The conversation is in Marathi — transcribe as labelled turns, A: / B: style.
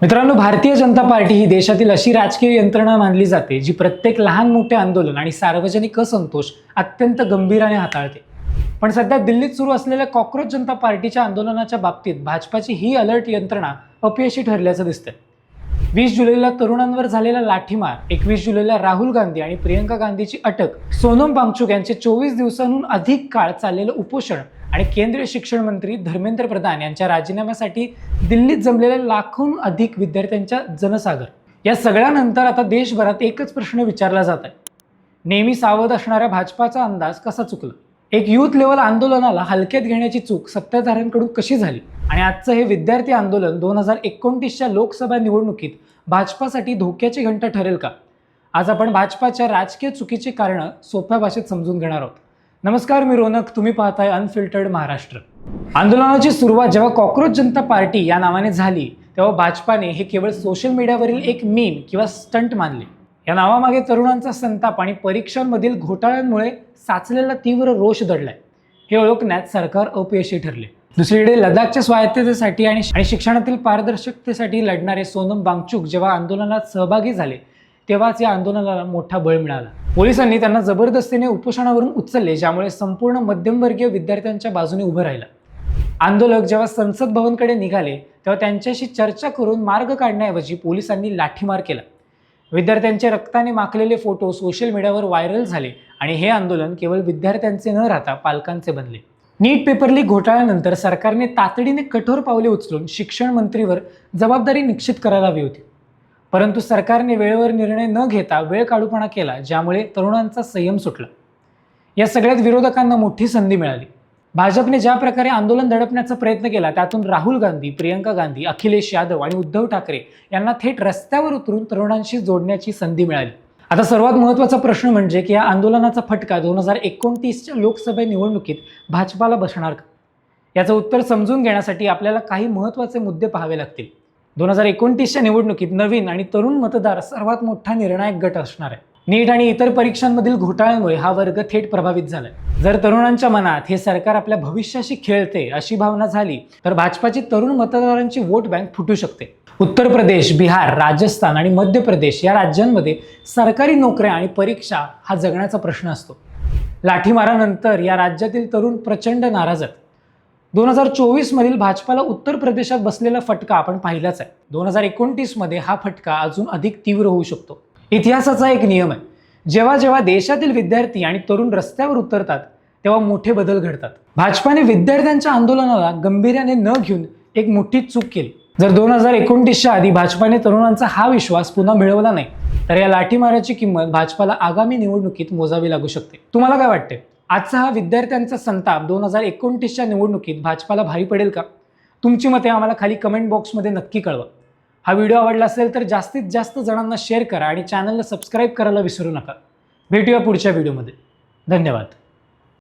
A: मित्रांनो, भारतीय जनता पार्टी ही देशातील अशी राजकीय यंत्रणा मानली जाते जी प्रत्येक लहान मोठे आंदोलन आणि सार्वजनिक असंतोष अत्यंत गंभीराने हाताळते। पण सध्या दिल्लीत सुरू असलेल्या कॉकरोच जनता पार्टीच्या आंदोलनाच्या बाबतीत भाजपाची ही अलर्ट यंत्रणा अपयशी ठरल्याचं दिसतंय। 20 जुलैला तरुणांवर झालेला लाठीमार, 21 जुलैला राहुल गांधी आणि प्रियंका गांधीची अटक, सोनम वांगचुक यांचे 24 दिवसांहून अधिक काळ चाललेलं उपोषण आणि केंद्रीय शिक्षण मंत्री धर्मेंद्र प्रधान यांच्या राजीनाम्यासाठी दिल्लीत जमलेल्या लाखोंहून अधिक विद्यार्थ्यांच्या जनसागर, या सगळ्यानंतर आता देशभरात एकच प्रश्न विचारला जात आहे, नेहमी सावध असणाऱ्या भाजपाचा अंदाज कसा चुकला? एक युथ लेवल आंदोलनाला हलक्यात घेण्याची चूक सत्ताधाऱ्यांकडून कशी झाली? आणि आजचं हे विद्यार्थी आंदोलन 2029च्या लोकसभा निवडणुकीत भाजपासाठी धोक्याची घंटा ठरेल का? आज आपण भाजपाच्या राजकीय चुकीची कारणं सोप्या भाषेत समजून घेणार आहोत। नमस्कार, मी रोनक, तुम्ही पाहताय अनफिल्टर्ड महाराष्ट्र। आंदोलनाची सुरुवात जेव्हा कॉकरोच जनता पार्टी या नावाने झाली, तेव्हा भाजपाने हे केवळ सोशल मीडियावरील एक मीम किंवा स्टंट मानले। या नावामागे तरुणांचा संताप आणि परीक्षांमधील घोटाळ्यांमुळे साचलेला तीव्र रोष दडलाय, हे ओळखण्यात सरकार अपयशी ठरले। दुसरीकडे लडाखच्या स्वायत्ततेसाठी आणि शिक्षणातील पारदर्शकतेसाठी लढणारे सोनम वांगचुक जेव्हा आंदोलनात सहभागी झाले, तेव्हाच या आंदोलनाला मोठा बळ मिळाला। पोलिसांनी त्यांना जबरदस्तीने उपोषणावरून उचलले, ज्यामुळे संपूर्ण मध्यमवर्गीय विद्यार्थ्यांच्या बाजूने उभं राहिला। आंदोलक जेव्हा संसद भवनकडे निघाले, तेव्हा त्यांच्याशी चर्चा करून मार्ग काढण्याऐवजी पोलिसांनी लाठीमार केला। विद्यार्थ्यांचे रक्ताने माखलेले फोटो सोशल मीडियावर व्हायरल झाले आणि हे आंदोलन केवळ विद्यार्थ्यांचे न राहता पालकांचे बनले। नीट पेपर लीक घोटाळ्यानंतर सरकारने तातडीने कठोर पावले उचलून शिक्षण मंत्रीवर जबाबदारी निश्चित करायला हवी होती, परंतु सरकारने वेळेवर निर्णय न घेता वेळ काढूपणा केला, ज्यामुळे तरुणांचा संयम सुटला। या सगळ्यात विरोधकांना मोठी संधी मिळाली। भाजपने ज्या प्रकारे आंदोलन दडपण्याचा प्रयत्न केला, त्यातून राहुल गांधी, प्रियंका गांधी, अखिलेश यादव आणि उद्धव ठाकरे यांना थेट रस्त्यावर उतरून तरुणांशी जोडण्याची संधी मिळाली। आता सर्वात महत्त्वाचा प्रश्न म्हणजे की या आंदोलनाचा फटका 2029च्या लोकसभा निवडणुकीत भाजपाला बसणार का? याचं उत्तर समजून घेण्यासाठी आपल्याला काही महत्त्वाचे मुद्दे पाहावे लागतील। 2029च्या निवडणुकीत नवीन आणि तरुण मतदार सर्वात मोठा निर्णायक गट असणार आहे। नीट आणि इतर परीक्षांमधील घोटाळ्यामुळे हा वर्ग थेट प्रभावित झालाय। जर तरुणांच्या मनात हे सरकार आपल्या भविष्याशी खेळते अशी भावना झाली, तर भाजपाची तरुण मतदारांची वोट बँक फुटू शकते। उत्तर प्रदेश, बिहार, राजस्थान आणि मध्य प्रदेश या राज्यांमध्ये सरकारी नोकऱ्या आणि परीक्षा हा जगण्याचा प्रश्न असतो। लाठीमारानंतर या राज्यातील तरुण प्रचंड नाराज आहेत। 2024 मधील भाजपाला उत्तर प्रदेशात बसलेला फटका आपण पाहिलाच आहे। 2029 मध्ये हा फटका अजून अधिक तीव्र होऊ शकतो। इतिहासाचा एक नियम आहे, जेव्हा जेव्हा देशातील विद्यार्थी आणि तरुण रस्त्यावर उतरतात, तेव्हा मोठे बदल घडतात। भाजपाने विद्यार्थ्यांच्या आंदोलनाला गंभीर्याने न घेऊन एक मोठी चूक केली। जर 2029च्या आधी भाजपाने तरुणांचा हा विश्वास पुन्हा मिळवला नाही, तर या लाठीमाराची किंमत भाजपाला आगामी निवडणुकीत मोजावी लागू शकते। तुम्हाला काय वाटते? आजचा हा विद्यार्थ्यांचा संताप 2029च्या निवडणुकीत भाजपाला भारी पडेल का? तुमची मते आम्हाला खाली कमेंट बॉक्समध्ये नक्की कळवा। हा व्हिडिओ आवडला असेल तर जास्तीत जास्त जणांना शेअर करा आणि चॅनलला सबस्क्राईब करायला विसरू नका। भेटूया पुढच्या व्हिडिओमध्ये। धन्यवाद।